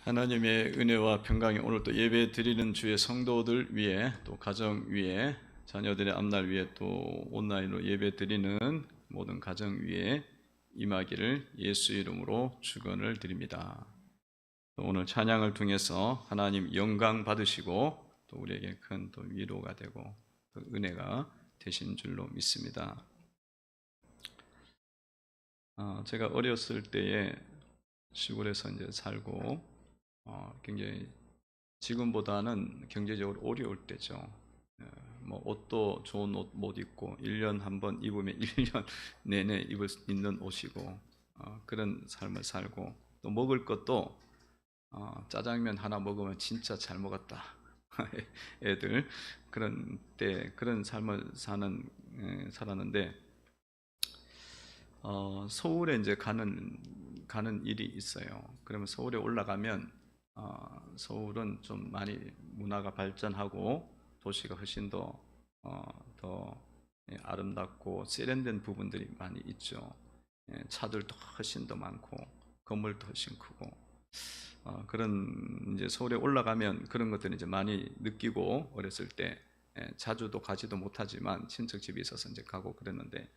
하나님의 은혜와 평강이 오늘 또 예배 드리는 주의 성도들 위해, 또 가정 위에, 자녀들의 앞날 위에, 또 온라인으로 예배 드리는 모든 가정 위에 임하기를 예수 이름으로 축원을 드립니다. 오늘 찬양을 통해서 하나님 영광 받으시고 또 우리에게 큰 또 위로가 되고 또 은혜가 되신 줄로 믿습니다. 제가 어렸을 때에 시골에서 이제 살고 굉장히 지금보다는 경제적으로 어려울 때죠. 예, 뭐 옷도 좋은 옷 못 입고 1년 한 번 입으면 1년 내내 입을 수 있는 옷이고 그런 삶을 살고, 또 먹을 것도 짜장면 하나 먹으면 진짜 잘 먹었다. 애들 그런 때 그런 삶을 살았는데, 서울에 이제 가는 일이 있어요. 그러면 서울에 올라가면 서울은 좀 많이 문화가 발전하고 도시가 훨씬 더 아름답고 세련된 부분들이 많이 있죠. 차들도 훨씬 더 많고 건물도 훨씬 크고, 그런 이제 서울에 올라가면 그런 것들을 이제 많이 느끼고, 어렸을 때 자주도 가지도 못하지만 친척집이 있어서 이제 가고 그랬는데,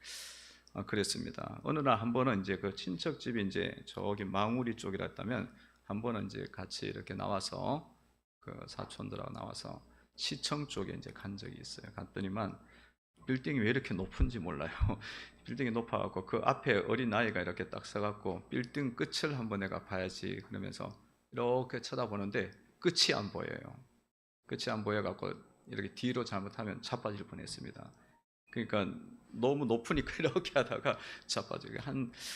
그랬습니다. 어느 날 한 번은 이제 그 친척집이 이제 저기 망우리 쪽이랬다면, 한 번은 이제 같이 이렇게 나와서 그 사촌들하고 나와서 시청 쪽에 이제 간 적이 있어요. 갔더니만 빌딩이 왜 이렇게 높은지 몰라요. 빌딩이 높아갖고 그 앞에 어린 아이가 이렇게 딱 서갖고 빌딩 끝을 한번 내가 봐야지 그러면서 이렇게 쳐다보는데 끝이 안 보여요. 끝이 안 보여갖고 이렇게 뒤로 잘못하면 자빠질 뻔했습니다. 그러니까 너무 높으니까 이렇게 하다가 자빠지게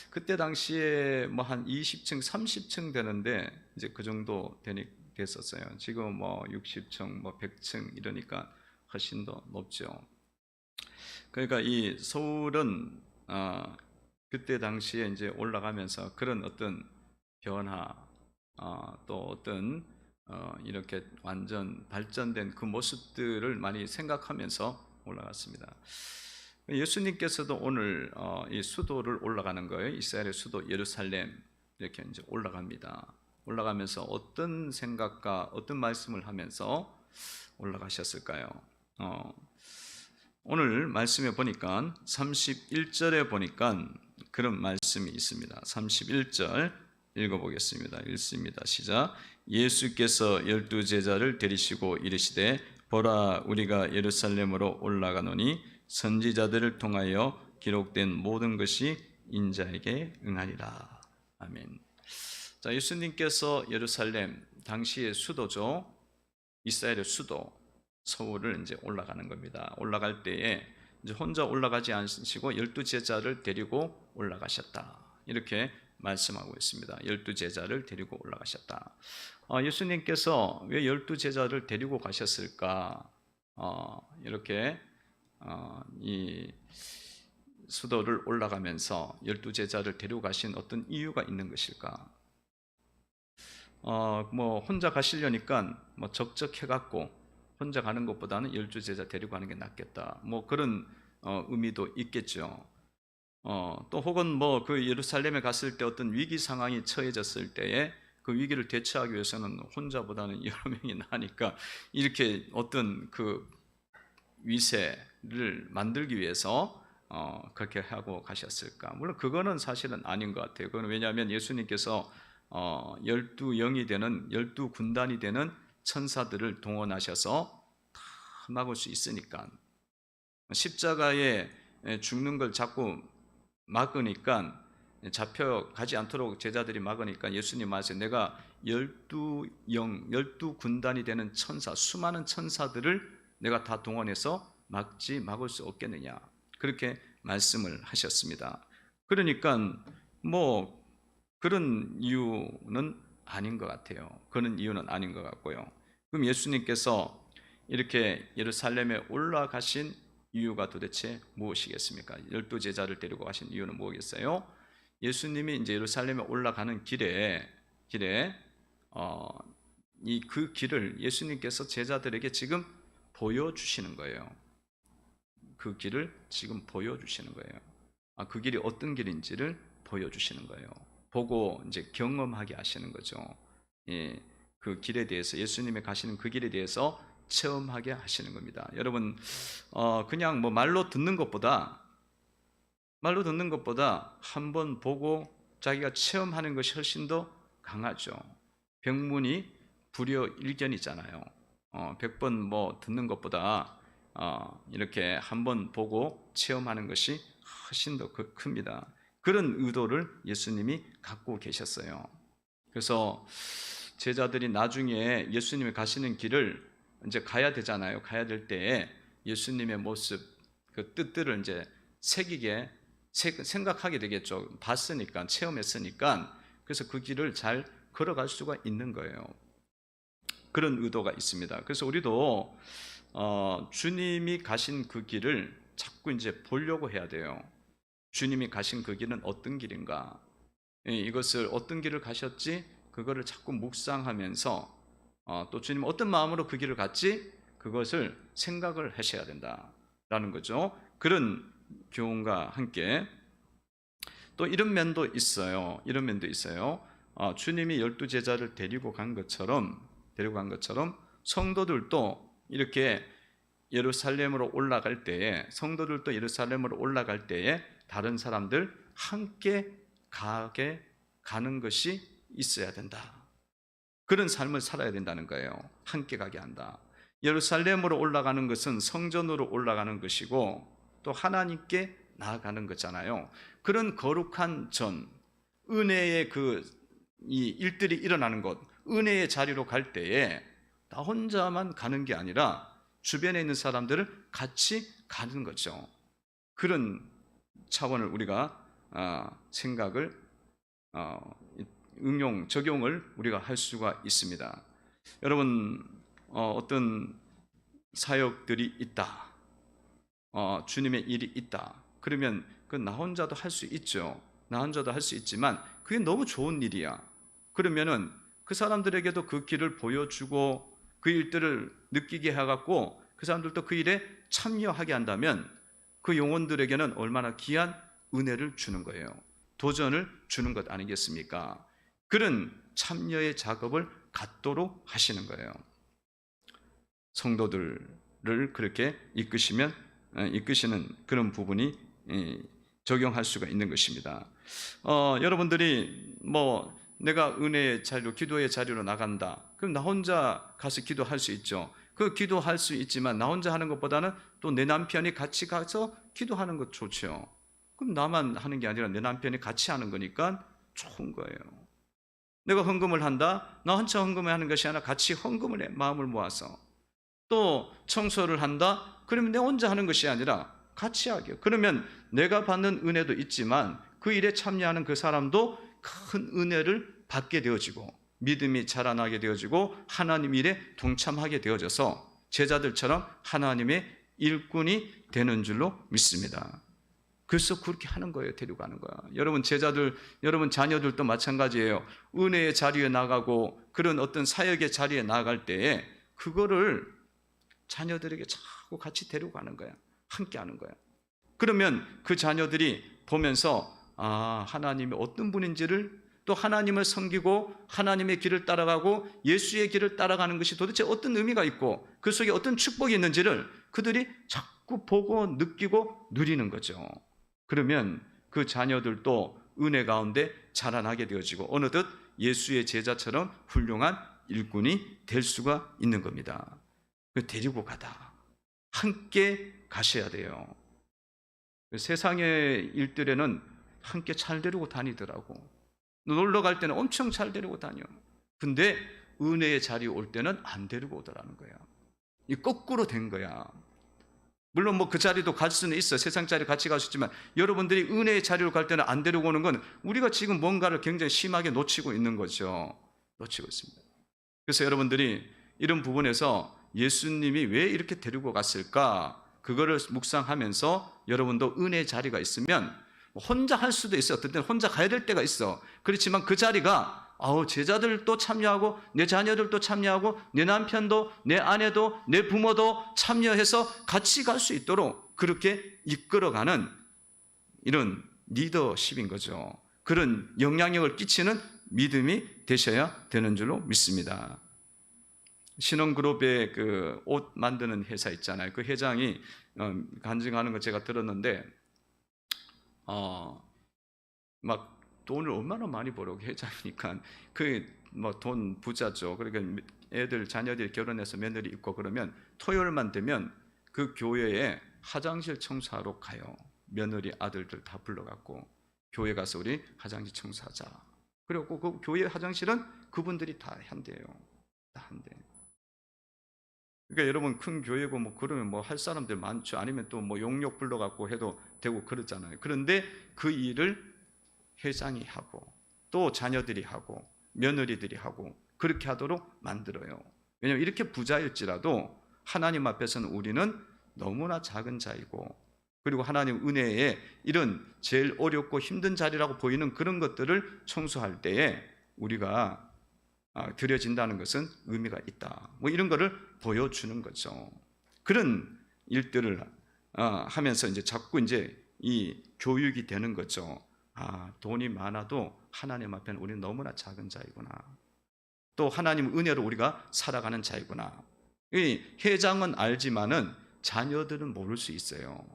그때 당시에 뭐 한 20층, 30층 되는데 이제 그 정도 됐었어요. 지금 뭐 60층, 뭐 100층 이러니까 훨씬 더 높죠. 그러니까 이 서울은 그때 당시에 이제 올라가면서 그런 어떤 변화, 또 어떤 이렇게 완전 발전된 그 모습들을 많이 생각하면서 올라갔습니다. 예수님께서도 오늘 이 수도를 올라가는 거예요. 이스라엘의 수도 예루살렘 이렇게 이제 올라갑니다. 올라가면서 어떤 생각과 어떤 말씀을 하면서 올라가셨을까요? 오늘 말씀에 보니까 31절에 보니까 그런 말씀이 있습니다. 31절 읽어보겠습니다. 읽습니다. 시작. 예수께서 12제자를 데리시고 이르시되 보라, 우리가 예루살렘으로 올라가노니 선지자들을 통하여 기록된 모든 것이 인자에게 응하리라. 아멘. 자, 예수님께서 예루살렘 당시의 수도죠. 이스라엘의 수도 서울을 이제 올라가는 겁니다. 올라갈 때에 이제 혼자 올라가지 않으시고 12제자를 데리고 올라가셨다. 이렇게 말씀하고 있습니다. 12제자를 데리고 올라가셨다. 예수님께서 왜 12제자를 데리고 가셨을까? 이렇게 이 수도를 올라가면서 12제자를 데리고 가신 어떤 이유가 있는 것일까? 뭐 혼자 가시려니까 뭐 적적해갖고 혼자 가는 것보다는 12제자 데리고 가는 게 낫겠다. 뭐 그런 의미도 있겠죠. 또 혹은 뭐 그 예루살렘에 갔을 때 어떤 위기 상황이 처해졌을 때에 그 위기를 대처하기 위해서는 혼자보다는 여러 명이 나으니까 이렇게 어떤 그 위세를 만들기 위해서 그렇게 하고 가셨을까? 물론 그거는 사실은 아닌 것 같아요. 그건 왜냐하면 예수님께서 12영이 되는 12군단이 되는 천사들을 동원하셔서 다 막을 수 있으니까, 십자가에 죽는 걸 자꾸 막으니까, 잡혀가지 않도록 제자들이 막으니까 예수님 말씀, 내가 12영, 12군단이 되는 천사, 수많은 천사들을 내가 다 동원해서 막을 수 없겠느냐, 그렇게 말씀을 하셨습니다. 그러니까 뭐 그런 이유는 아닌 것 같아요. 그런 이유는 아닌 것 같고요. 그럼 예수님께서 이렇게 예루살렘에 올라가신 이유가 도대체 무엇이겠습니까? 12제자를 데리고 가신 이유는 뭐겠어요? 예수님이 이제 예루살렘에 올라가는 길에 그 길을 예수님께서 제자들에게 지금 보여주시는 거예요. 그 길을 지금 보여주시는 거예요. 그 길이 어떤 길인지를 보여주시는 거예요. 보고 이제 경험하게 하시는 거죠. 그 길에 대해서, 예수님이 가시는 그 길에 대해서 체험하게 하시는 겁니다. 여러분, 그냥 뭐 말로 듣는 것보다 한번 보고 자기가 체험하는 것이 훨씬 더 강하죠. 백문이 불여일견이잖아요. 100번 뭐 듣는 것보다 이렇게 한번 보고 체험하는 것이 훨씬 더 큽니다. 그런 의도를 예수님이 갖고 계셨어요. 그래서 제자들이 나중에 예수님이 가시는 길을 이제 가야 되잖아요. 가야 될 때에 예수님의 모습, 그 뜻들을 이제 생각하게 되겠죠. 봤으니까, 체험했으니까. 그래서 그 길을 잘 걸어갈 수가 있는 거예요. 그런 의도가 있습니다. 그래서 우리도 주님이 가신 그 길을 자꾸 이제 보려고 해야 돼요. 주님이 가신 그 길은 어떤 길인가? 이것을 어떤 길을 가셨지? 그거를 자꾸 묵상하면서 또 주님 어떤 마음으로 그 길을 갔지? 그것을 생각을 하셔야 된다라는 거죠. 그런 교훈과 함께 또 이런 면도 있어요. 주님이 12제자를 데리고 간 것처럼 성도들도 이렇게 예루살렘으로 올라갈 때에 다른 사람들 함께 가는 것이 있어야 된다. 그런 삶을 살아야 된다는 거예요. 함께 가게 한다. 예루살렘으로 올라가는 것은 성전으로 올라가는 것이고 또 하나님께 나아가는 거잖아요. 그런 거룩한 전, 은혜의 이 일들이 일어나는 곳, 은혜의 자리로 갈 때에 나 혼자만 가는 게 아니라 주변에 있는 사람들을 같이 가는 거죠. 그런 차원을 우리가 생각을 적용을 우리가 할 수가 있습니다. 여러분, 어떤 사역들이 있다, 주님의 일이 있다, 그러면 그건 나 혼자도 할 수 있죠. 나 혼자도 할 수 있지만 그게 너무 좋은 일이야. 그러면은 그 사람들에게도 그 길을 보여주고 그 일들을 느끼게 해갖고 그 사람들도 그 일에 참여하게 한다면 그 영혼들에게는 얼마나 귀한 은혜를 주는 거예요. 도전을 주는 것 아니겠습니까? 그런 참여의 작업을 갖도록 하시는 거예요. 성도들을 그렇게 이끄시는 그런 부분이 적용할 수가 있는 것입니다. 여러분들이 뭐 내가 은혜의 자리로, 기도의 자리로 나간다. 그럼 나 혼자 가서 기도할 수 있죠. 그 기도할 수 있지만 나 혼자 하는 것보다는 또 내 남편이 같이 가서 기도하는 것 좋죠. 그럼 나만 하는 게 아니라 내 남편이 같이 하는 거니까 좋은 거예요. 내가 헌금을 한다. 나 혼자 헌금을 하는 것이 아니라 같이 헌금을 해. 마음을 모아서. 또 청소를 한다. 그러면 내 혼자 하는 것이 아니라 같이 하게. 그러면 내가 받는 은혜도 있지만 그 일에 참여하는 그 사람도 큰 은혜를 받게 되어지고 믿음이 자라나게 되어지고 하나님 일에 동참하게 되어져서 제자들처럼 하나님의 일꾼이 되는 줄로 믿습니다. 그래서 그렇게 하는 거예요. 데려가는 거야. 여러분 제자들, 여러분 자녀들도 마찬가지예요. 은혜의 자리에 나가고 그런 어떤 사역의 자리에 나갈 때에 그거를 자녀들에게 자꾸 같이 데려가는 거야. 함께 하는 거야. 그러면 그 자녀들이 보면서 하나님이 어떤 분인지를, 또 하나님을 섬기고 하나님의 길을 따라가고 예수의 길을 따라가는 것이 도대체 어떤 의미가 있고 그 속에 어떤 축복이 있는지를 그들이 자꾸 보고 느끼고 누리는 거죠. 그러면 그 자녀들도 은혜 가운데 자라나게 되어지고 어느덧 예수의 제자처럼 훌륭한 일꾼이 될 수가 있는 겁니다. 데리고 가다. 함께 가셔야 돼요. 세상의 일들에는 함께 잘 데리고 다니더라고. 놀러 갈 때는 엄청 잘 데리고 다녀. 근데 은혜의 자리에 올 때는 안 데리고 오더라는 거야. 이 거꾸로 된 거야. 물론 뭐 그 자리도 갈 수는 있어. 세상 자리 같이 갈 수 있지만 여러분들이 은혜의 자리로 갈 때는 안 데리고 오는 건 우리가 지금 뭔가를 굉장히 심하게 놓치고 있는 거죠. 놓치고 있습니다. 그래서 여러분들이 이런 부분에서 예수님이 왜 이렇게 데리고 갔을까? 그거를 묵상하면서 여러분도 은혜의 자리가 있으면 혼자 할 수도 있어요. 어떤 때는 혼자 가야 될 때가 있어. 그렇지만 그 자리가 제자들도 참여하고 내 자녀들도 참여하고 내 남편도 내 아내도 내 부모도 참여해서 같이 갈 수 있도록 그렇게 이끌어가는 이런 리더십인 거죠. 그런 영향력을 끼치는 믿음이 되셔야 되는 줄로 믿습니다. 신혼그룹의 그 옷 만드는 회사 있잖아요. 그 회장이 간증하는 거 제가 들었는데 막 돈을 얼마나 많이 벌어, 회장이니까. 그 뭐 돈 부자죠. 그러니까 애들 자녀들이 결혼해서 며느리 있고 그러면 토요일만 되면 그 교회에 화장실 청소하러 가요. 며느리 아들들 다 불러갖고 교회 가서 우리 화장실 청소하자. 그리고 그 교회 화장실은 그분들이 다 한대요. 다 한대. 그러니까 여러분, 큰 교회고 뭐 그러면 뭐 할 사람들 많죠. 아니면 또 뭐 용역 불러갖고 해도 되고 그러잖아요. 그런데 그 일을 회장이 하고 또 자녀들이 하고 며느리들이 하고 그렇게 하도록 만들어요. 왜냐하면 이렇게 부자일지라도 하나님 앞에서는 우리는 너무나 작은 자이고, 그리고 하나님 은혜에 이런 제일 어렵고 힘든 자리라고 보이는 그런 것들을 청소할 때에 우리가 드려진다는 것은 의미가 있다. 뭐 이런 거를 보여주는 거죠. 그런 일들을 하면서 이제 자꾸 이제 이 교육이 되는 거죠. 돈이 많아도 하나님 앞에는 우리는 너무나 작은 자이구나. 또 하나님 은혜로 우리가 살아가는 자이구나. 이 회장은 알지만은 자녀들은 모를 수 있어요.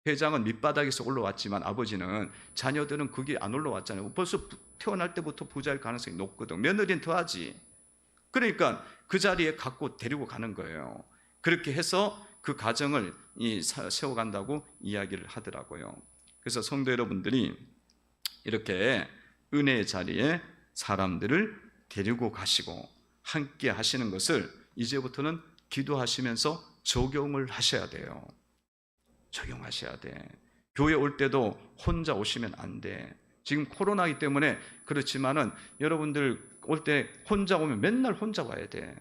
회장은 밑바닥에서 올라왔지만 아버지는, 자녀들은 그게 안 올라왔잖아요. 벌써 태어날 때부터 부자일 가능성이 높거든. 며느리는 더하지. 그러니까 그 자리에 갖고 데리고 가는 거예요. 그렇게 해서 그 가정을 세워간다고 이야기를 하더라고요. 그래서 성도 여러분들이 이렇게 은혜의 자리에 사람들을 데리고 가시고 함께 하시는 것을 이제부터는 기도하시면서 적용을 하셔야 돼요. 적용하셔야 돼. 교회 올 때도 혼자 오시면 안 돼. 지금 코로나이기 때문에 그렇지만은 여러분들 올 때 혼자 오면 맨날 혼자 와야 돼.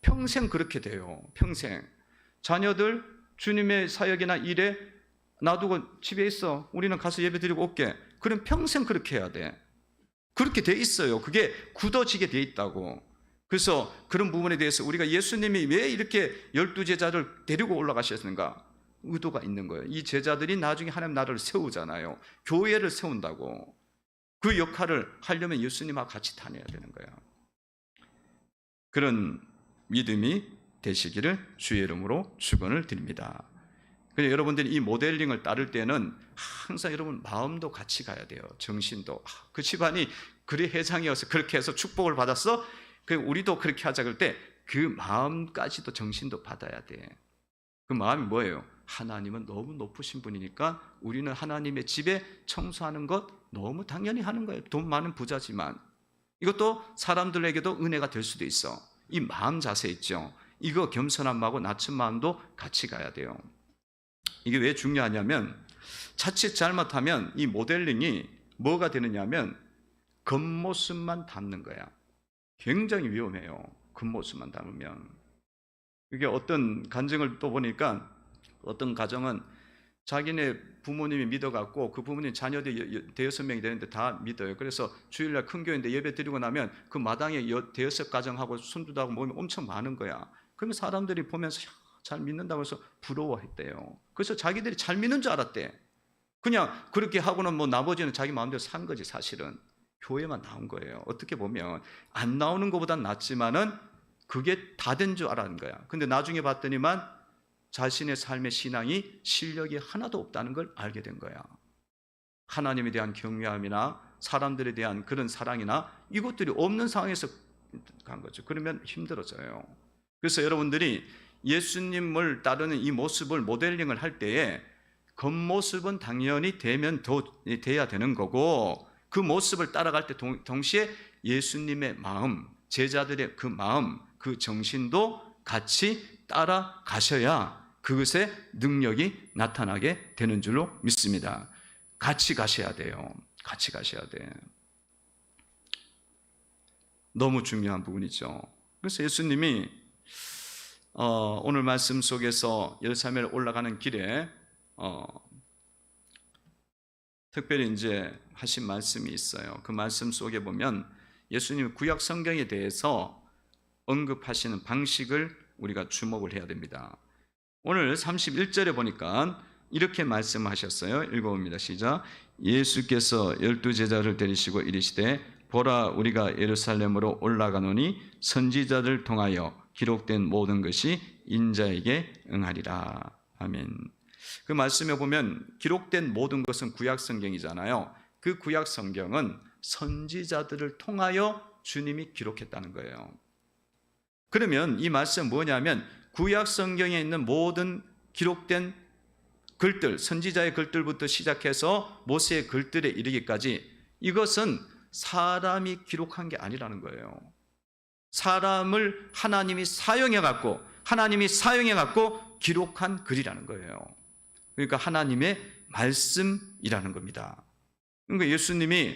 평생 그렇게 돼요. 평생. 자녀들 주님의 사역이나 일에 놔두고 집에 있어. 우리는 가서 예배 드리고 올게. 그럼 평생 그렇게 해야 돼. 그렇게 돼 있어요. 그게 굳어지게 돼 있다고. 그래서 그런 부분에 대해서 우리가 예수님이 왜 이렇게 12제자를 데리고 올라가셨는가? 의도가 있는 거예요. 이 제자들이 나중에 하나님 나라를 세우잖아요. 교회를 세운다고. 그 역할을 하려면 예수님하고 같이 다녀야 되는 거예요. 그런 믿음이 되시기를 주의 이름으로 축원을 드립니다. 그래서 여러분들이 이 모델링을 따를 때는 항상 여러분 마음도 같이 가야 돼요. 정신도. 그 집안이 그래 회장이어서 그렇게 해서 축복을 받았어. 우리도 그렇게 하자. 그럴 때 그 마음까지도 정신도 받아야 돼. 그 마음이 뭐예요? 하나님은 너무 높으신 분이니까 우리는 하나님의 집에 청소하는 것 너무 당연히 하는 거예요. 돈 많은 부자지만. 이것도 사람들에게도 은혜가 될 수도 있어. 이 마음 자세 있죠. 이거 겸손한 마음하고 낮은 마음도 같이 가야 돼요. 이게 왜 중요하냐면 자칫 잘못하면 이 모델링이 뭐가 되느냐면 겉모습만 담는 거야. 굉장히 위험해요. 겉모습만 담으면. 이게 어떤 간증을 또 보니까 어떤 가정은 자기네 부모님이 믿어갖고 그 부모님 자녀들이 5-6명이 되는데 다 믿어요. 그래서 주일날 큰 교회인데 예배 드리고 나면 그 마당에 5가정하고 손주도 하고 모이면 엄청 많은 거야. 그러면 사람들이 보면서 잘 믿는다고 해서 부러워했대요. 그래서 자기들이 잘 믿는 줄 알았대. 그냥 그렇게 하고는 뭐 나머지는 자기 마음대로 산 거지. 사실은 교회만 나온 거예요. 어떻게 보면 안 나오는 것보단 낫지만은 그게 다 된 줄 알았는 거야. 근데 나중에 봤더니만 자신의 삶의 신앙이 실력이 하나도 없다는 걸 알게 된 거야. 하나님에 대한 경외함이나 사람들에 대한 그런 사랑이나 이것들이 없는 상황에서 간 거죠. 그러면 힘들어져요. 그래서 여러분들이 예수님을 따르는 이 모습을 모델링을 할 때에 겉모습은 당연히 돼야 되는 거고, 그 모습을 따라갈 때 동시에 예수님의 마음, 제자들의 그 마음, 그 정신도 같이 따라가셔야 그것의 능력이 나타나게 되는 줄로 믿습니다. 같이 가셔야 돼요. 같이 가셔야 돼. 너무 중요한 부분이죠. 그래서 예수님이 오늘 말씀 속에서 예루살렘에 올라가는 길에 특별히 이제 하신 말씀이 있어요. 그 말씀 속에 보면 예수님 구약 성경에 대해서 언급하시는 방식을 우리가 주목을 해야 됩니다. 오늘 31절에 보니까 이렇게 말씀하셨어요. 읽어봅니다. 시작. 예수께서 12제자를 데리시고 이르시되 보라 우리가 예루살렘으로 올라가노니 선지자들 통하여 기록된 모든 것이 인자에게 응하리라. 아멘. 그 말씀에 보면 기록된 모든 것은 구약 성경이잖아요. 그 구약 성경은 선지자들을 통하여 주님이 기록했다는 거예요. 그러면 이 말씀은 뭐냐면 구약 성경에 있는 모든 기록된 글들, 선지자의 글들부터 시작해서 모세의 글들에 이르기까지 이것은 사람이 기록한 게 아니라는 거예요. 사람을 하나님이 사용해 갖고 기록한 글이라는 거예요. 그러니까 하나님의 말씀이라는 겁니다. 그러니까 예수님이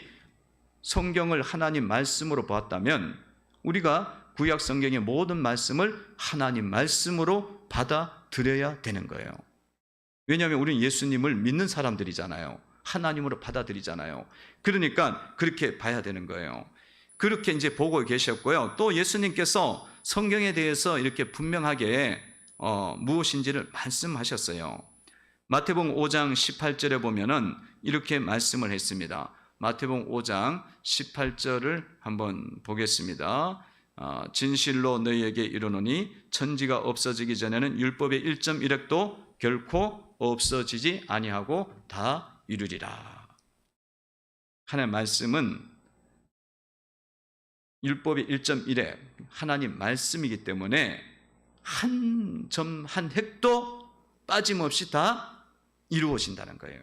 성경을 하나님 말씀으로 보았다면 우리가 구약 성경의 모든 말씀을 하나님 말씀으로 받아들여야 되는 거예요. 왜냐하면 우리는 예수님을 믿는 사람들이잖아요. 하나님으로 받아들이잖아요. 그러니까 그렇게 봐야 되는 거예요. 그렇게 이제 보고 계셨고요. 또 예수님께서 성경에 대해서 이렇게 분명하게 무엇인지를 말씀하셨어요. 마태복음 5장 18절에 보면은 이렇게 말씀을 했습니다. 마태복음 5장 18절을 한번 보겠습니다. 진실로 너희에게 이르노니 천지가 없어지기 전에는 율법의 1.1획도 결코 없어지지 아니하고 다 이루리라. 하나님의 말씀은 율법의 1.1획 하나님 말씀이기 때문에 한 점 한 획도 빠짐없이 다 이루어진다는 거예요.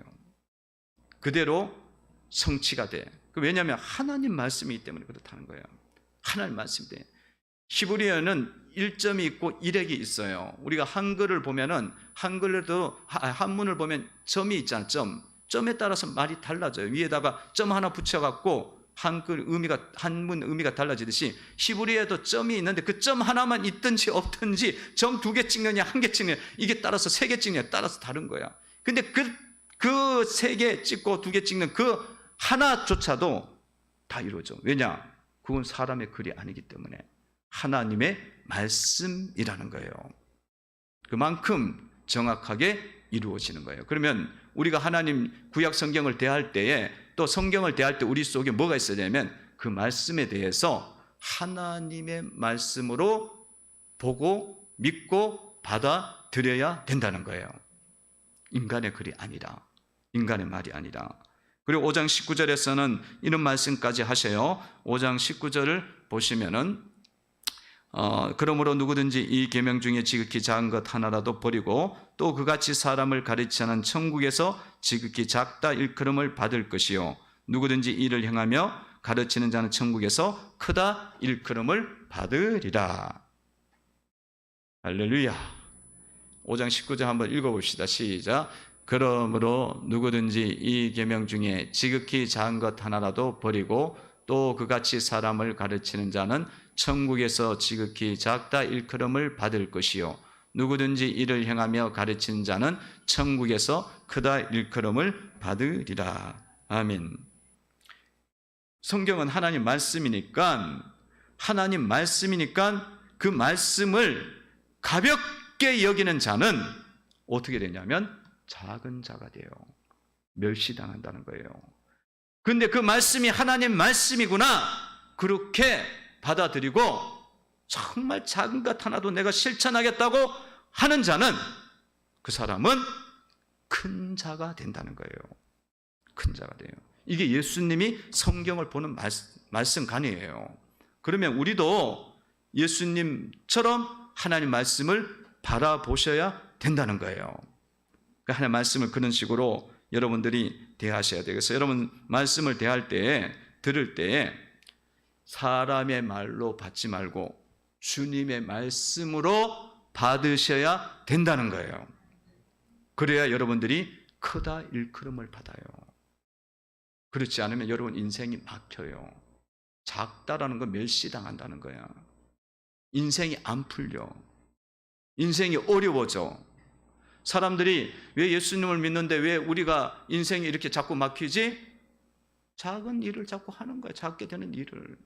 그대로 성취가 돼. 왜냐하면 하나님 말씀이기 때문에 그렇다는 거예요. 하나님 말씀인데 히브리어는 1점이 있고 1획이 있어요. 우리가 한글을 보면은 한글에도 한문을 보면 점이 있잖아요. 점에 따라서 말이 달라져요. 위에다가 점 하나 붙여갖고 한문 의미가 달라지듯이 히브리어에도 점이 있는데 그 점 하나만 있든지 없든지 점 2개 찍느냐 1개 찍느냐 이게 따라서 3개 찍느냐 따라서 다른 거야. 근데 그 3개 찍고 2개 찍는 그 하나조차도 다 이루어져. 왜냐? 그건 사람의 글이 아니기 때문에 하나님의 말씀이라는 거예요. 그만큼 정확하게 이루어지는 거예요. 그러면 우리가 하나님 구약 성경을 대할 때에 또 성경을 대할 때 우리 속에 뭐가 있어야 되냐면 그 말씀에 대해서 하나님의 말씀으로 보고 믿고 받아들여야 된다는 거예요. 인간의 글이 아니라, 인간의 말이 아니라. 그리고 5장 19절에서는 이런 말씀까지 하셔요. 5장 19절을 보시면은 그러므로 누구든지 이 계명 중에 지극히 작은 것 하나라도 버리고 또 그같이 사람을 가르치는 천국에서 지극히 작다 일컬음을 받을 것이요 누구든지 이를 행하며 가르치는 자는 천국에서 크다 일컬음을 받으리라. 할렐루야. 5장 19절 한번 읽어봅시다. 시작. 그러므로 누구든지 이 계명 중에 지극히 작은 것 하나라도 버리고 또 그같이 사람을 가르치는 자는 천국에서 지극히 작다 일컬음을 받을 것이요 누구든지 이를 행하며 가르치는 자는 천국에서 크다 일컬음을 받으리라. 아멘. 성경은 하나님 말씀이니까 그 말씀을 가볍게 여기는 자는 어떻게 되냐면 작은 자가 돼요. 멸시당한다는 거예요. 그런데 그 말씀이 하나님 말씀이구나 그렇게 받아들이고 정말 작은 것 하나도 내가 실천하겠다고 하는 자는 그 사람은 큰 자가 된다는 거예요. 큰 자가 돼요. 이게 예수님이 성경을 보는 말씀관이에요. 그러면 우리도 예수님처럼 하나님 말씀을 바라보셔야 된다는 거예요. 하나님 말씀을 그런 식으로 여러분들이 대하셔야 돼요. 그래서 여러분 말씀을 대할 때에 들을 때에 사람의 말로 받지 말고 주님의 말씀으로 받으셔야 된다는 거예요. 그래야 여러분들이 크다 일컬음을 받아요. 그렇지 않으면 여러분 인생이 막혀요. 작다라는 건 멸시당한다는 거야. 인생이 안 풀려. 인생이 어려워져. 사람들이 왜 예수님을 믿는데 왜 우리가 인생이 이렇게 자꾸 막히지? 작은 일을 자꾸 하는 거야. 작게 되는 일을.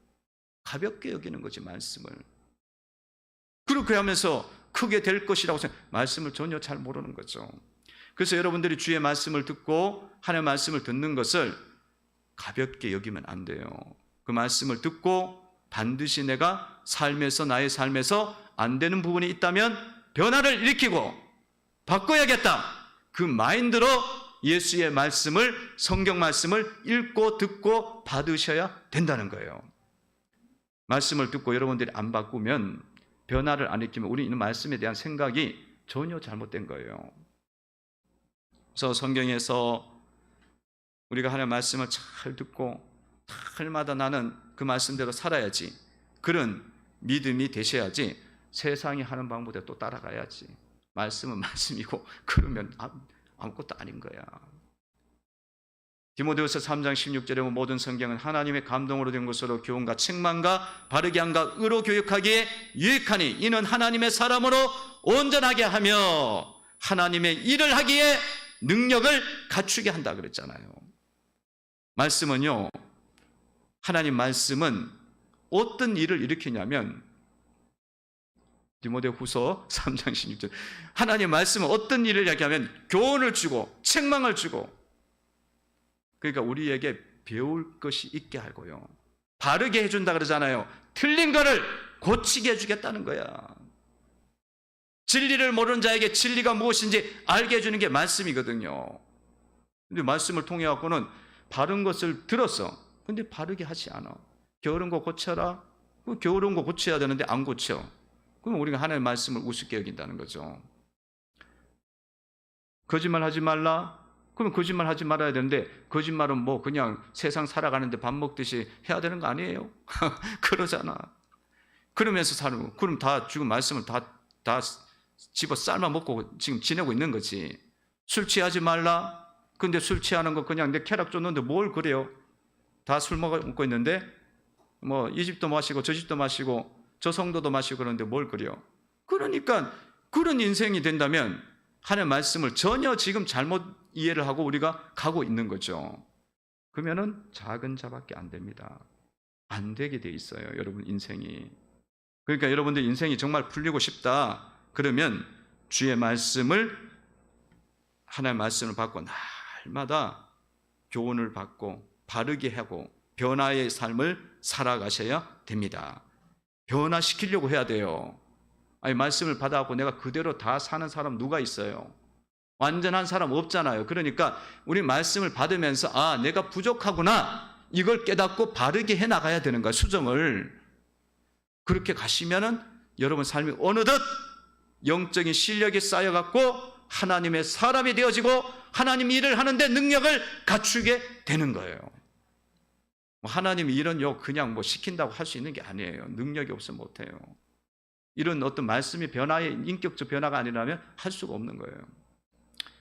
가볍게 여기는 거지, 말씀을. 그렇게 하면서 크게 될 것이라고 말씀을 전혀 잘 모르는 거죠. 그래서 여러분들이 주의 말씀을 듣고 하나님의 말씀을 듣는 것을 가볍게 여기면 안 돼요. 그 말씀을 듣고 반드시 내가 삶에서, 나의 삶에서 안 되는 부분이 있다면 변화를 일으키고 바꿔야겠다. 그 마인드로 예수의 말씀을, 성경 말씀을 읽고 듣고 받으셔야 된다는 거예요. 말씀을 듣고 여러분들이 안 바꾸면, 변화를 안 일으키면 우리 이 말씀에 대한 생각이 전혀 잘못된 거예요. 그래서 성경에서 우리가 하나님의 말씀을 잘 듣고 날마다 나는 그 말씀대로 살아야지, 그런 믿음이 되셔야지 세상이 하는 방법대로 또 따라가야지. 말씀은 말씀이고 그러면 아무것도 아닌 거야. 디모데후서 3장 16절에 보면 모든 성경은 하나님의 감동으로 된 것으로 교훈과 책망과 바르게 함과 의로 교육하기에 유익하니 이는 하나님의 사람으로 온전하게 하며 하나님의 일을 하기에 능력을 갖추게 한다 그랬잖아요. 말씀은요, 하나님 말씀은 어떤 일을 일으키냐면, 디모데후서 3장 16절, 하나님 말씀은 어떤 일을 이야기하면 교훈을 주고 책망을 주고, 그러니까 우리에게 배울 것이 있게 하고요, 바르게 해준다 그러잖아요. 틀린 거를 고치게 해주겠다는 거야. 진리를 모르는 자에게 진리가 무엇인지 알게 해주는 게 말씀이거든요. 근데 말씀을 통해 갖고는 바른 것을 들었어. 근데 바르게 하지 않아. 게으른 거 고쳐라. 그 게으른 거 고쳐야 되는데 안 고쳐. 그럼 우리가 하나님의 말씀을 우습게 여긴다는 거죠. 거짓말 하지 말라. 그럼 거짓말 하지 말아야 되는데, 거짓말은 뭐 그냥 세상 살아가는데 밥 먹듯이 해야 되는 거 아니에요? 그러잖아. 그러면서 사는 거. 그럼 다 지금 말씀을 다 집어 삶아 먹고 지금 지내고 있는 거지. 술 취하지 말라. 근데 술 취하는 거 그냥 내 쾌락 줬는데 뭘 그래요? 다 술 먹고 있는데 뭐 이 집도 마시고 저 집도 마시고 저 성도도 마시고 그러는데 뭘 그래요? 그러니까 그런 인생이 된다면 하나님의 말씀을 전혀 지금 잘못 이해를 하고 우리가 가고 있는 거죠. 그러면은 작은 자밖에 안 됩니다. 안 되게 돼 있어요, 여러분 인생이. 그러니까 여러분들 인생이 정말 풀리고 싶다 그러면 주의 말씀을, 하나님의 말씀을 받고 날마다 교훈을 받고 바르게 하고 변화의 삶을 살아가셔야 됩니다. 변화시키려고 해야 돼요. 아니, 말씀을 받아갖고 내가 그대로 다 사는 사람 누가 있어요? 완전한 사람 없잖아요. 그러니까 우리 말씀을 받으면서 내가 부족하구나, 이걸 깨닫고 바르게 해나가야 되는 거야, 수정을. 그렇게 가시면은 여러분 삶이 어느덧 영적인 실력이 쌓여갖고 하나님의 사람이 되어지고 하나님 일을 하는데 능력을 갖추게 되는 거예요. 하나님이 이런 그냥 시킨다고 할 수 있는 게 아니에요. 능력이 없으면 못해요. 이런 어떤 말씀이 변화의 인격적 변화가 아니라면 할 수가 없는 거예요.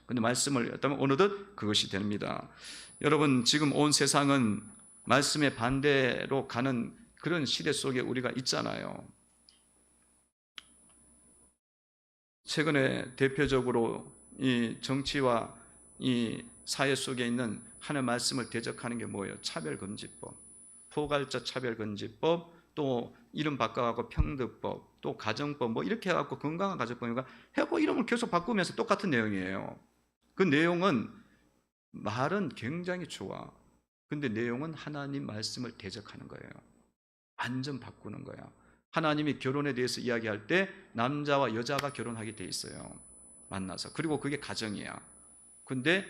근데 말씀을 했다면 어느덧 그것이 됩니다. 여러분, 지금 온 세상은 말씀의 반대로 가는 그런 시대 속에 우리가 있잖아요. 최근에 대표적으로 이 정치와 이 사회 속에 있는 하나님의 말씀을 대적하는 게 뭐예요? 차별금지법, 포괄적 차별금지법, 또 이름 바꿔갖고 평등법, 또 가정법, 이렇게 해갖고 건강한 가정법인가 해갖고 이름을 계속 바꾸면서 똑같은 내용이에요. 그 내용은 말은 굉장히 좋아. 근데 내용은 하나님 말씀을 대적하는 거예요. 완전 바꾸는 거야. 하나님이 결혼에 대해서 이야기할 때 남자와 여자가 결혼하게 돼 있어요. 만나서. 그리고 그게 가정이야. 근데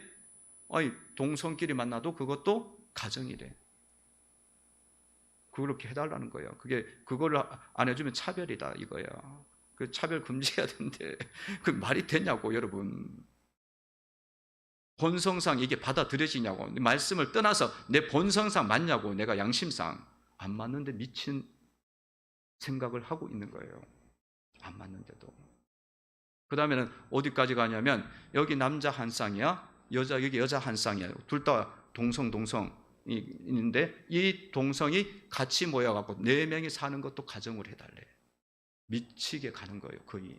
동성끼리 만나도 그것도 가정이래. 그렇게 해달라는 거예요. 그거를 안 해주면 차별이다 이거야. 그 차별 금지해야 되는데 그 말이 되냐고, 여러분. 본성상 이게 받아들여지냐고. 말씀을 떠나서 내 본성상 맞냐고. 내가 양심상 안 맞는데 미친 생각을 하고 있는 거예요. 안 맞는데도. 그 다음에는 어디까지 가냐면 여기 남자 한 쌍이야, 여기 여자 한 쌍이야. 둘 다 동성이 있는데 이 동성이 같이 모여갖고 4명이 사는 것도 가정을 해달래. 미치게 가는 거예요, 거의.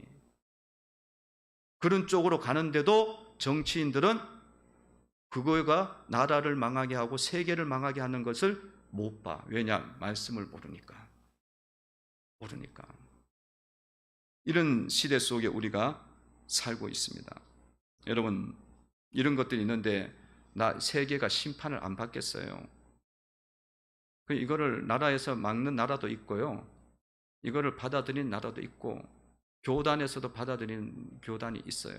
그런 쪽으로 가는데도 정치인들은 그거가 나라를 망하게 하고 세계를 망하게 하는 것을 못 봐. 왜냐? 말씀을 모르니까. 이런 시대 속에 우리가 살고 있습니다. 여러분, 이런 것들이 있는데 세계가 심판을 안 받겠어요? 이거를 나라에서 막는 나라도 있고요. 이거를 받아들인 나라도 있고 교단에서도 받아들이는 교단이 있어요.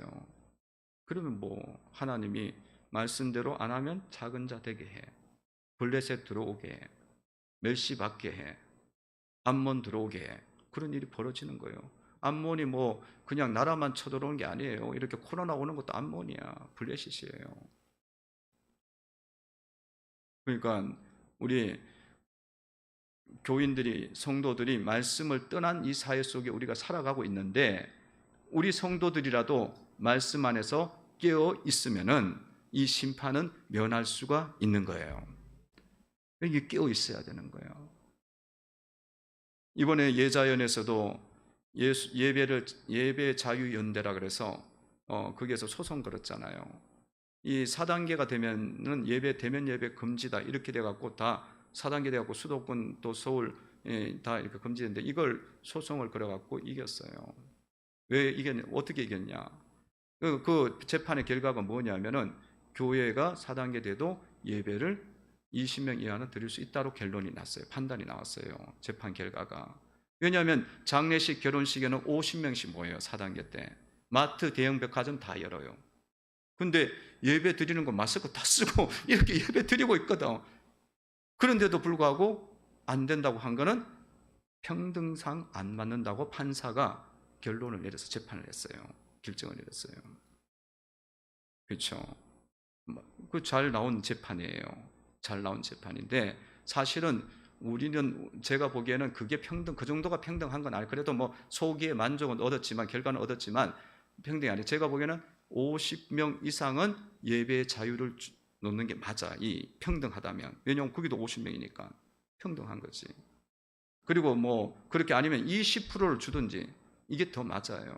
그러면 뭐 하나님이 말씀대로 안 하면 작은 자 되게 해. 블레셋 들어오게 해. 멸시 받게 해. 암몬 들어오게 해. 그런 일이 벌어지는 거예요. 암몬이 뭐 그냥 나라만 쳐들어오는 게 아니에요. 이렇게 코로나 오는 것도 암몬이야. 블레셋이에요. 그러니까 우리 교인들이, 성도들이 말씀을 떠난 이 사회 속에 우리가 살아가고 있는데, 우리 성도들이라도 말씀 안에서 깨어 있으면은 이 심판은 면할 수가 있는 거예요. 이게 깨어 있어야 되는 거예요. 이번에 예자연에서도 예배 자유연대라 그래서 거기에서 소송 걸었잖아요. 이 4단계가 되면은 대면 예배 금지다 이렇게 돼 갖고 다 4단계 돼 갖고 수도권 또 서울 다 이렇게 금지했는데, 이걸 소송을 걸어 갖고 이겼어요. 왜 어떻게 이겼냐? 그 재판의 결과가 뭐냐면은 교회가 4단계 돼도 예배를 20명 이하는 드릴 수 있다고 결론이 났어요. 판단이 나왔어요. 재판 결과가. 왜냐하면 장례식, 결혼식에는 50명씩 모여요. 4단계 때. 마트, 대형 백화점 다 열어요. 근데 예배 드리는 거 마스크 다 쓰고 이렇게 예배 드리고 있거든. 그런데도 불구하고 안 된다고 한 거는 평등상 안 맞는다고 판사가 결론을 내려서 재판을 했어요. 결정을 내렸어요. 그렇죠. 그 잘 나온 재판이에요. 잘 나온 재판인데, 사실은 우리는, 제가 보기에는 그게 그 정도가 평등한 건 아니에요. 그래도 뭐 소기의 만족은 얻었지만, 결과는 얻었지만 평등이 아니에요. 제가 보기에는 50명 이상은 예배의 자유를 놓는 게 맞아. 이 평등하다면. 왜냐하면 거기도 50명이니까 평등한 거지. 그리고 뭐 그렇게 아니면 20%를 주든지 이게 더 맞아요.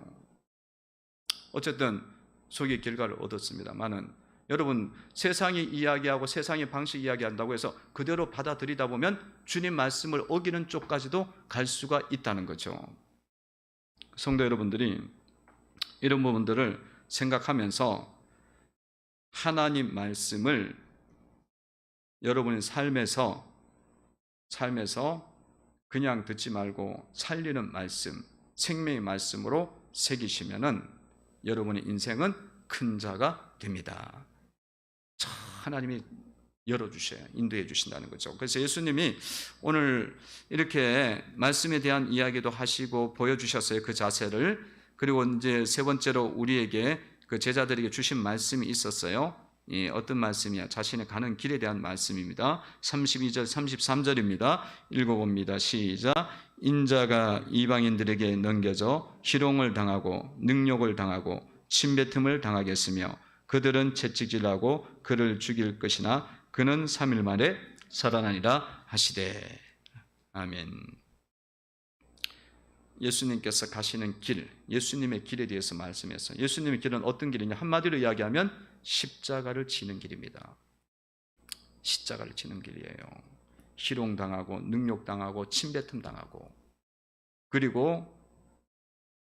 어쨌든 소기의 결과를 얻었습니다만은, 여러분, 세상이 이야기하고 세상의 방식 이야기한다고 해서 그대로 받아들이다 보면 주님 말씀을 어기는 쪽까지도 갈 수가 있다는 거죠. 성도 여러분들이 이런 부분들을 생각하면서 하나님 말씀을 여러분의 삶에서 그냥 듣지 말고 살리는 말씀, 생명의 말씀으로 새기시면은 여러분의 인생은 큰 자가 됩니다. 하나님이 열어주셔야, 인도해 주신다는 거죠. 그래서 예수님이 오늘 이렇게 말씀에 대한 이야기도 하시고 보여주셨어요. 그 자세를. 그리고 이제 세 번째로 우리에게, 그 제자들에게 주신 말씀이 있었어요. 어떤 말씀이야? 자신의 가는 길에 대한 말씀입니다. 32절, 33절입니다. 읽어봅니다. 시작. 인자가 이방인들에게 넘겨져 희롱을 당하고 능욕을 당하고 침뱉음을 당하겠으며 그들은 채찍질하고 그를 죽일 것이나 그는 3일 만에 살아나리라 하시되. 아멘. 예수님께서 가시는 길, 예수님의 길에 대해서 말씀했어요. 예수님의 길은 어떤 길이냐? 한마디로 이야기하면 십자가를 지는 길입니다. 십자가를 지는 길이에요. 희롱당하고 능욕당하고 침뱉음 당하고, 그리고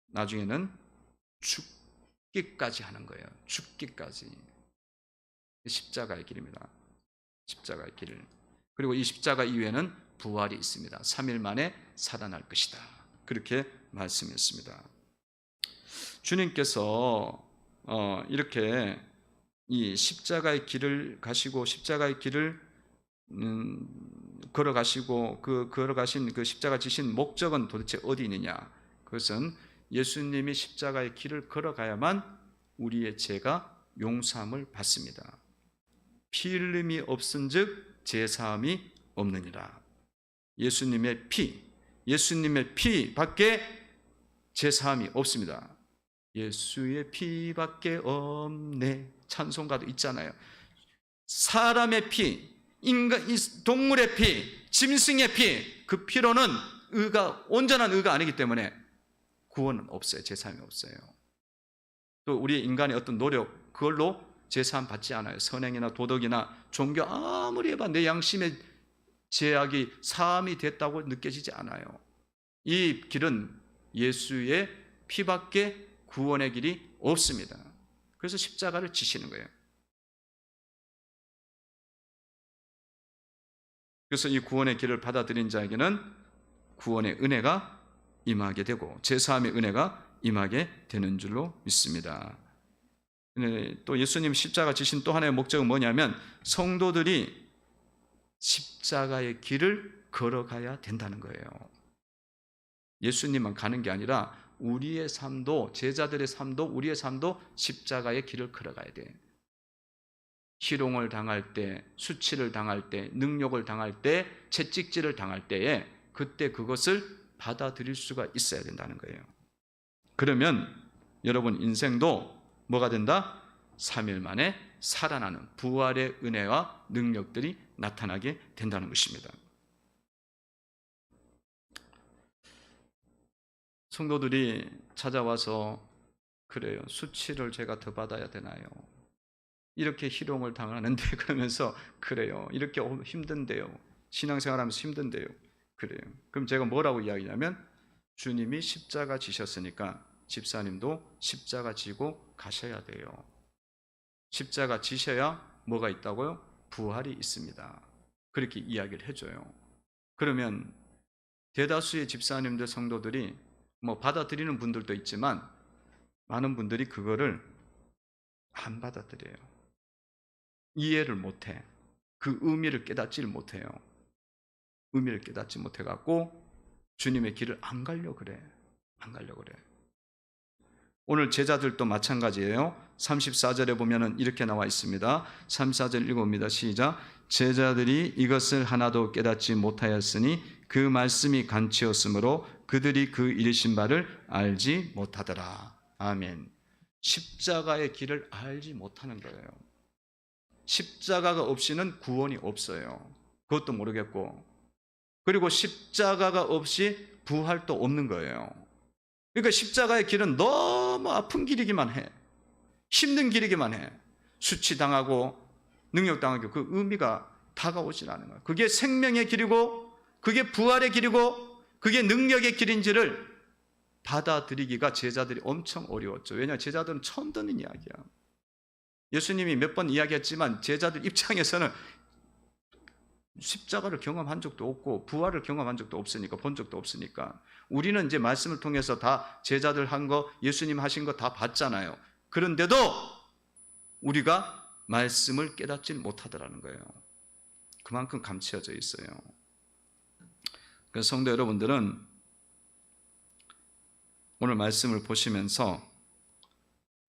나중에는 죽기까지 하는 거예요. 죽기까지. 십자가의 길입니다. 십자가의 길. 그리고 이 십자가 이후에는 부활이 있습니다. 3일 만에 살아날 것이다. 그렇게 말씀했습니다. 주님께서 이렇게 이 십자가의 길을 가시고 십자가의 길을 걸어가시고 걸어가신 그 십자가 지신 목적은 도대체 어디 있느냐? 그것은 예수님이 십자가의 길을 걸어가야만 우리의 죄가 용서함을 받습니다. 피 흘림이 없은즉 죄사함이 없느니라. 예수님의 피밖에 죄사함이 없습니다. 예수의 피밖에 없네. 찬송가도 있잖아요. 사람의 피, 동물의 피, 짐승의 피, 그 피로는 온전한 의가 아니기 때문에 구원은 없어요. 죄사함이 없어요. 또 우리 인간의 어떤 노력, 그걸로 죄사함 받지 않아요. 선행이나 도덕이나 종교 아무리 해봐 내 양심의 죄악이 사함이 됐다고 느껴지지 않아요. 이 길은 예수의 피밖에 구원의 길이 없습니다. 그래서 십자가를 지시는 거예요. 그래서 이 구원의 길을 받아들인 자에게는 구원의 은혜가 임하게 되고 제사함의 은혜가 임하게 되는 줄로 믿습니다. 또 예수님 십자가 지신 또 하나의 목적은 뭐냐면 성도들이 십자가의 길을 걸어가야 된다는 거예요. 예수님만 가는 게 아니라 우리의 삶도, 제자들의 삶도, 우리의 삶도 십자가의 길을 걸어가야 돼. 희롱을 당할 때, 수치를 당할 때, 능욕을 당할 때, 채찍질을 당할 때에 그때 그것을 받아들일 수가 있어야 된다는 거예요. 그러면 여러분 인생도 뭐가 된다? 3일 만에 살아나는 부활의 은혜와 능력들이 나타나게 된다는 것입니다. 성도들이 찾아와서 그래요. 수치를 제가 더 받아야 되나요? 이렇게 희롱을 당하는데 그러면서 그래요. 이렇게 힘든데요. 신앙생활하면서 힘든데요. 그래요. 그럼 제가 뭐라고 이야기냐면 주님이 십자가 지셨으니까 집사님도 십자가 지고 가셔야 돼요. 십자가 지셔야 뭐가 있다고요? 부활이 있습니다. 그렇게 이야기를 해줘요. 그러면 대다수의 집사님들 성도들이 뭐 받아들이는 분들도 있지만 많은 분들이 그거를 안 받아들여요. 이해를 못해. 그 의미를 깨닫지를 못해요. 의미를 깨닫지 못해갖고 주님의 길을 안 가려고 그래. 안 가려고 그래. 오늘 제자들도 마찬가지예요. 34절에 보면은 이렇게 나와 있습니다. 34절 읽어봅니다. 시작. 제자들이 이것을 하나도 깨닫지 못하였으니 그 말씀이 간치였으므로 그들이 그 이르신 바를 알지 못하더라. 아멘. 십자가의 길을 알지 못하는 거예요. 십자가가 없이는 구원이 없어요. 그것도 모르겠고, 그리고 십자가가 없이 부활도 없는 거예요. 그러니까 십자가의 길은 너무 아픈 길이기만 해. 힘든 길이기만 해. 수치당하고 능력당하고 그 의미가 다가오질 않은 거예요. 그게 생명의 길이고 그게 부활의 길이고 그게 능력의 길인지를 받아들이기가 제자들이 엄청 어려웠죠. 왜냐하면 제자들은 처음 듣는 이야기야. 예수님이 몇 번 이야기했지만 제자들 입장에서는 십자가를 경험한 적도 없고 부활을 경험한 적도 없으니까, 본 적도 없으니까. 우리는 이제 말씀을 통해서 다 제자들 한 거, 예수님 하신 거 다 봤잖아요. 그런데도 우리가 말씀을 깨닫지 못하더라는 거예요. 그만큼 감추어져 있어요. 그래서 성도 여러분들은 오늘 말씀을 보시면서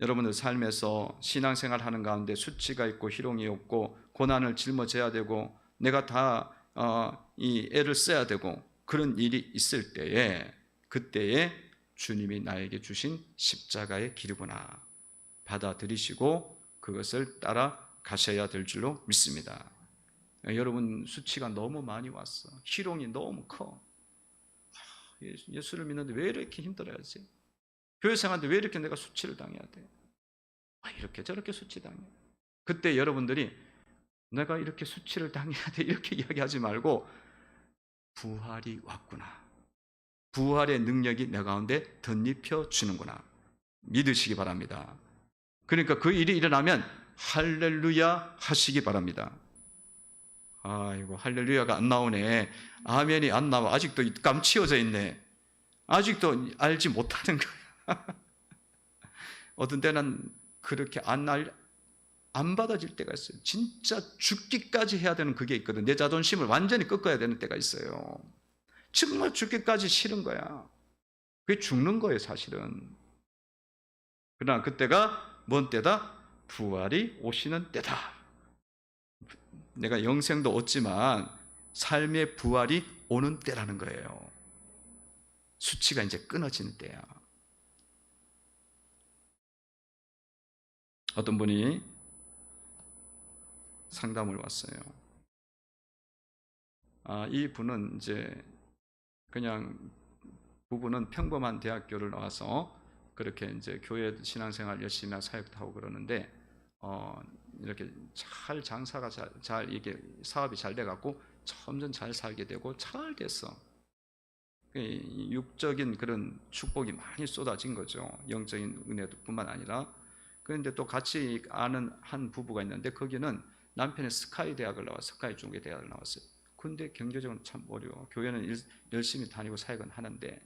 여러분들 삶에서 신앙생활 하는 가운데 수치가 있고 희롱이 없고 고난을 짊어져야 되고 내가 다 이 애를 써야 되고 그런 일이 있을 때에 그때에 주님이 나에게 주신 십자가의 길이구나 받아들이시고 그것을 따라 가셔야 될 줄로 믿습니다. 여러분 수치가 너무 많이 왔어. 희롱이 너무 커. 예수를 믿는데 왜 이렇게 힘들어야지? 교회 생활인데 왜 이렇게 내가 수치를 당해야 돼? 이렇게 저렇게 수치 당해. 그때 여러분들이 내가 이렇게 수치를 당해야 돼 이렇게 이야기하지 말고 부활이 왔구나. 부활의 능력이 내 가운데 덧입혀 주는구나. 믿으시기 바랍니다. 그러니까 그 일이 일어나면 할렐루야 하시기 바랍니다. 아이고 할렐루야가 안 나오네. 아멘이 안 나와. 아직도 감치어져 있네. 아직도 알지 못하는 거야. 어떤 때는 그렇게 안 받아질 때가 있어요. 진짜 죽기까지 해야 되는 그게 있거든. 내 자존심을 완전히 꺾어야 되는 때가 있어요. 정말 죽기까지 싫은 거야. 그게 죽는 거예요, 사실은. 그러나 그때가 뭔 때다? 부활이 오시는 때다. 내가 영생도 얻지만 삶의 부활이 오는 때라는 거예요. 수치가 이제 끊어지는 때야. 어떤 분이 상담을 왔어요. 이 분은 이제 그냥 부부는 평범한 대학교를 나와서 그렇게 이제 교회 신앙생활 열심히 하고 사역도 하고 그러는데 이렇게 잘 장사가 잘 이게 사업이 잘 돼갖고 점점 잘 살게 되고 잘 됐어. 육적인 그런 축복이 많이 쏟아진 거죠. 영적인 은혜뿐만 아니라. 그런데 또 같이 아는 한 부부가 있는데 거기는 남편이 스카이 대학을 나왔어요. 스카이 중계 대학을 나왔어요. 근데 경제적으로 참 어려워. 교회는 열심히 다니고 사역은 하는데,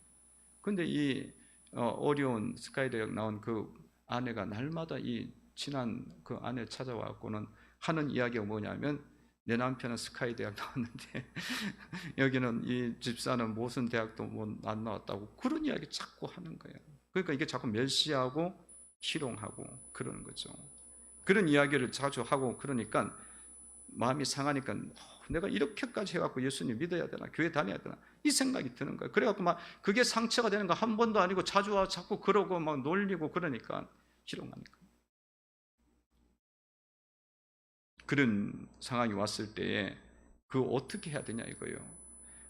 근데 이 어려운 스카이 대학 나온 그 아내가 날마다 이 친한 그 아내 찾아와갖고는 하는 이야기가 뭐냐면, 내 남편은 스카이 대학 나왔는데 여기는 이 집사는 무슨 대학도 뭐 안 나왔다고 그런 이야기 자꾸 하는 거예요. 그러니까 이게 자꾸 멸시하고 희롱하고 그러는 거죠. 그런 이야기를 자주 하고 그러니까 마음이 상하니까 내가 이렇게까지 해갖고 예수님 믿어야 되나, 교회 다녀야 되나, 이 생각이 드는 거예요. 그래갖고 막 그게 상처가 되는 거 한 번도 아니고 자주 와 자꾸 그러고 막 놀리고 그러니까 희롱하니까. 그런 상황이 왔을 때에 그 어떻게 해야 되냐 이거예요.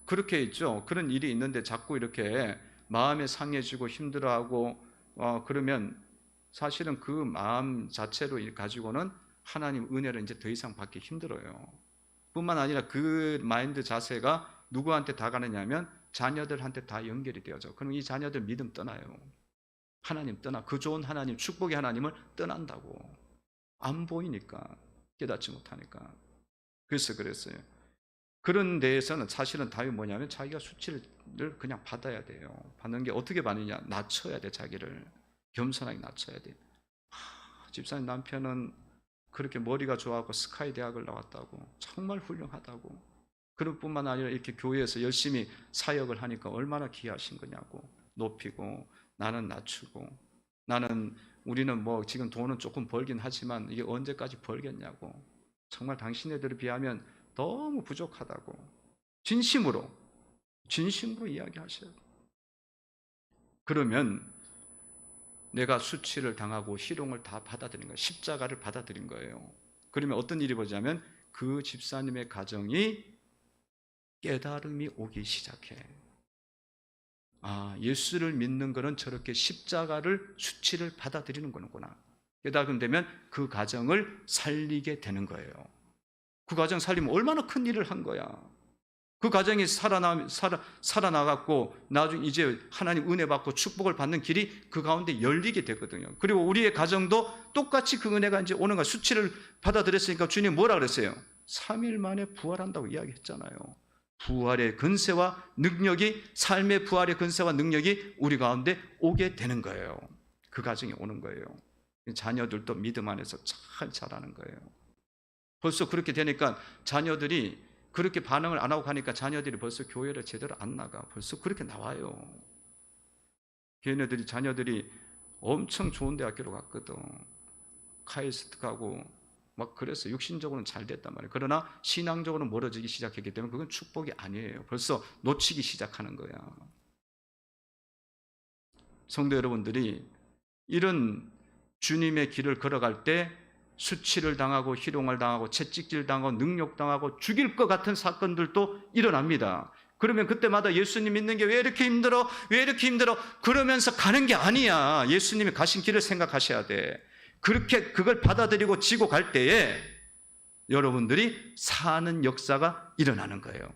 그렇게 있죠. 그런 일이 있는데 자꾸 이렇게 마음에 상해지고 힘들어하고 그러면 사실은 그 마음 자체로 가지고는 하나님 은혜를 이제 더 이상 받기 힘들어요. 뿐만 아니라 그 마인드 자세가 누구한테 다 가느냐면 자녀들한테 다 연결이 되어져. 그럼 이 자녀들 믿음 떠나요. 하나님 떠나. 그 좋은 하나님, 축복의 하나님을 떠난다고. 안 보이니까, 깨닫지 못하니까. 그래서 그랬어요. 그런 데에서는 사실은 답이 뭐냐면 자기가 수치를 그냥 받아야 돼요. 받는 게 어떻게 받느냐? 낮춰야 돼. 자기를 겸손하게 낮춰야 돼. 집사님 남편은 그렇게 머리가 좋아하고 스카이 대학을 나왔다고, 정말 훌륭하다고. 그럴 뿐만 아니라 이렇게 교회에서 열심히 사역을 하니까 얼마나 귀하신 거냐고 높이고, 나는 낮추고, 우리는 뭐 지금 돈은 조금 벌긴 하지만 이게 언제까지 벌겠냐고, 정말 당신네들에 비하면 너무 부족하다고 진심으로 이야기하셔요. 그러면 내가 수치를 당하고 희롱을 다 받아들인 거예요. 십자가를 받아들인 거예요. 그러면 어떤 일이 벌어지냐면 그 집사님의 가정이 깨달음이 오기 시작해. 예수를 믿는 것은 저렇게 십자가를, 수치를 받아들이는 거구나. 깨달음 되면 그 가정을 살리게 되는 거예요. 그 가정 살리면 얼마나 큰 일을 한 거야. 그 가정이 살아나갔고 나중에 이제 하나님 은혜 받고 축복을 받는 길이 그 가운데 열리게 되거든요. 그리고 우리의 가정도 똑같이 그 은혜가 이제 오는 거야. 수치를 받아들였으니까 주님 뭐라 그랬어요? 3일 만에 부활한다고 이야기했잖아요. 부활의 근세와 능력이, 삶의 부활의 근세와 능력이 우리 가운데 오게 되는 거예요. 그 가정이 오는 거예요. 자녀들도 믿음 안에서 잘 자라는 거예요. 벌써 그렇게 되니까 자녀들이 그렇게 반응을 안 하고 가니까 자녀들이 벌써 교회를 제대로 안 나가. 벌써 그렇게 나와요. 걔네들이, 자녀들이 엄청 좋은 대학교로 갔거든. 카이스트 가고 막 그래서 육신적으로는 잘 됐단 말이에요. 그러나 신앙적으로는 멀어지기 시작했기 때문에 그건 축복이 아니에요. 벌써 놓치기 시작하는 거야. 성도 여러분들이 이런 주님의 길을 걸어갈 때 수치를 당하고 희롱을 당하고 채찍질 당하고 능욕 당하고 죽일 것 같은 사건들도 일어납니다. 그러면 그때마다 예수님 믿는 게 왜 이렇게 힘들어? 왜 이렇게 힘들어? 그러면서 가는 게 아니야. 예수님이 가신 길을 생각하셔야 돼. 그렇게 그걸 받아들이고 지고 갈 때에 여러분들이 사는 역사가 일어나는 거예요.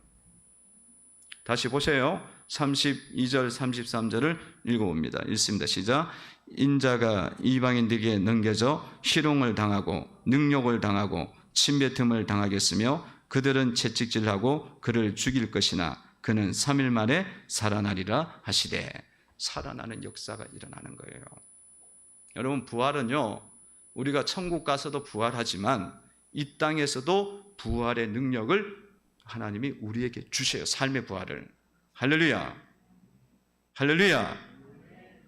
다시 보세요. 32절 33절을 읽어봅니다. 읽습니다. 시작. 인자가 이방인들에게 넘겨져 희롱을 당하고 능욕을 당하고 침뱉음을 당하겠으며 그들은 채찍질하고 그를 죽일 것이나 그는 3일 만에 살아나리라 하시되. 살아나는 역사가 일어나는 거예요. 여러분, 부활은요, 우리가 천국 가서도 부활하지만 이 땅에서도 부활의 능력을 하나님이 우리에게 주셔요. 삶의 부활을. 할렐루야. 할렐루야.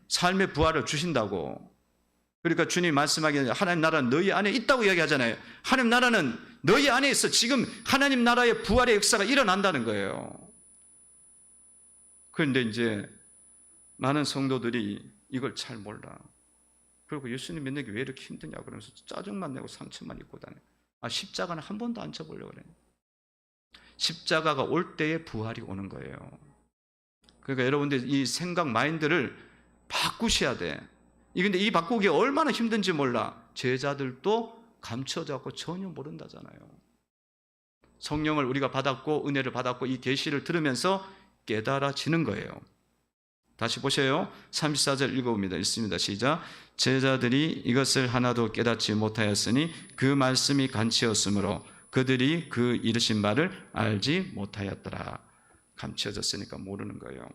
삶의 부활을 주신다고. 그러니까 주님 말씀하기에 하나님 나라는 너희 안에 있다고 이야기하잖아요. 하나님 나라는 너희 안에 있어. 지금 하나님 나라의 부활의 역사가 일어난다는 거예요. 그런데 이제 많은 성도들이 이걸 잘 몰라. 그리고 예수님 믿는 게 왜 이렇게 힘드냐 그러면서 짜증만 내고 상처만 입고 다녀. 십자가는 한 번도 안 쳐보려고 그래. 십자가가 올 때에 부활이 오는 거예요. 그러니까 여러분들 이 생각 마인드를 바꾸셔야 돼. 근데 이 바꾸기 얼마나 힘든지 몰라. 제자들도 감춰져서 전혀 모른다잖아요. 성령을 우리가 받았고 은혜를 받았고 이 계시를 들으면서 깨달아지는 거예요. 다시 보세요. 34절 읽어봅니다. 읽습니다. 시작. 제자들이 이것을 하나도 깨닫지 못하였으니 그 말씀이 간치였으므로 그들이 그 이르신 바를 알지 못하였더라. 감춰졌으니까 모르는 거예요.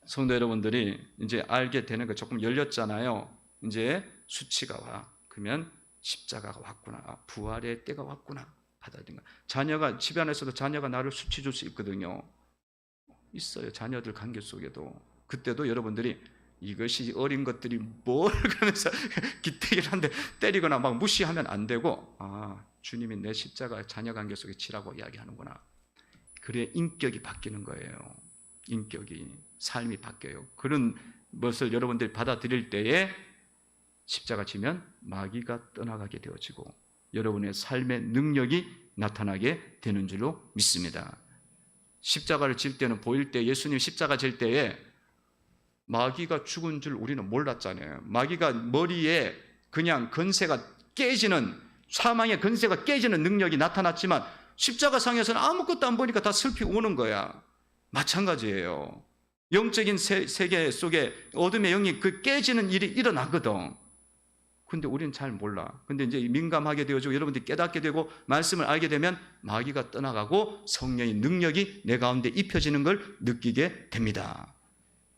성도 여러분들이 이제 알게 되는 거 조금 열렸잖아요. 이제 수치가 와. 그러면 십자가가 왔구나. 부활의 때가 왔구나. 받아들인 거. 자녀가 집 안에서도 자녀가 나를 수치 줄 수 있거든요. 있어요. 자녀들 관계 속에도. 그때도 여러분들이 이것이 어린 것들이 뭘 그러면서 기대기를 한데 때리거나 막 무시하면 안 되고, 주님이 내 십자가 자녀 관계 속에 치라고 이야기하는구나. 그래 인격이 바뀌는 거예요. 인격이, 삶이 바뀌어요. 그런 것을 여러분들이 받아들일 때에 십자가 지면 마귀가 떠나가게 되어지고 여러분의 삶의 능력이 나타나게 되는 줄로 믿습니다. 십자가를 질 때는 보일 때, 예수님 십자가 질 때에 마귀가 죽은 줄 우리는 몰랐잖아요. 마귀가 머리에 그냥 건세가 깨지는, 사망의 건세가 깨지는 능력이 나타났지만 십자가상에서는 아무것도 안 보니까 다 슬피 우는 거야. 마찬가지예요. 영적인 세계 속에 어둠의 영이 그 깨지는 일이 일어나거든. 근데 우리는 잘 몰라. 근데 이제 민감하게 되어지고 여러분들이 깨닫게 되고 말씀을 알게 되면 마귀가 떠나가고 성령의 능력이 내 가운데 입혀지는 걸 느끼게 됩니다.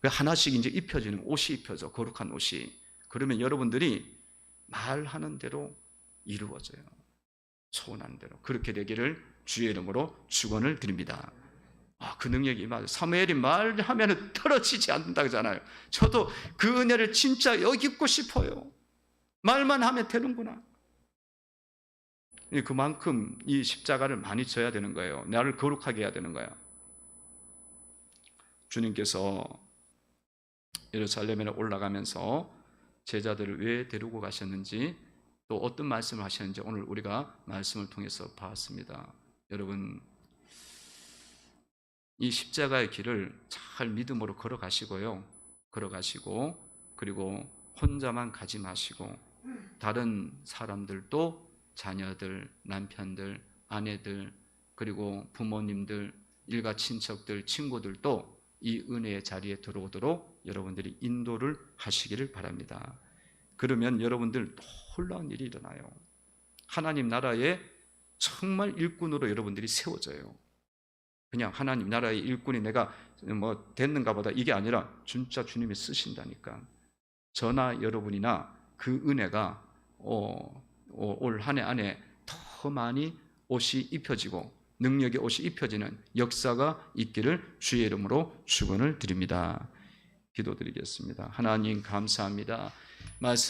하나씩 이제 입혀지는, 옷이 입혀져, 거룩한 옷이. 그러면 여러분들이 말하는 대로 이루어져요. 소원하는 대로. 그렇게 되기를 주의 이름으로 축원을 드립니다. 그 능력이 임하죠. 사무엘이 말하면 떨어지지 않는다 그러잖아요. 저도 그 은혜를 진짜 여기고 싶어요. 말만 하면 되는구나. 그만큼 이 십자가를 많이 져야 되는 거예요. 나를 거룩하게 해야 되는 거야. 주님께서 예루살렘에 올라가면서 제자들을 왜 데리고 가셨는지, 또 어떤 말씀을 하셨는지 오늘 우리가 말씀을 통해서 봤습니다. 여러분, 이 십자가의 길을 잘 믿음으로 걸어가시고요. 걸어가시고, 그리고 혼자만 가지 마시고 다른 사람들도, 자녀들, 남편들, 아내들, 그리고 부모님들, 일가 친척들, 친구들도 이 은혜의 자리에 들어오도록 여러분들이 인도를 하시기를 바랍니다. 그러면 여러분들 놀라운 일이 일어나요. 하나님 나라에 정말 일꾼으로 여러분들이 세워져요. 그냥 하나님 나라의 일꾼이 내가 뭐 됐는가 보다 이게 아니라 진짜 주님이 쓰신다니까. 저나 여러분이나 그 은혜가 올 한 해 안에 더 많이 옷이 입혀지고 능력의 옷이 입혀지는 역사가 있기를 주의 이름으로 축원을 드립니다. 기도드리겠습니다. 하나님 감사합니다. 말씀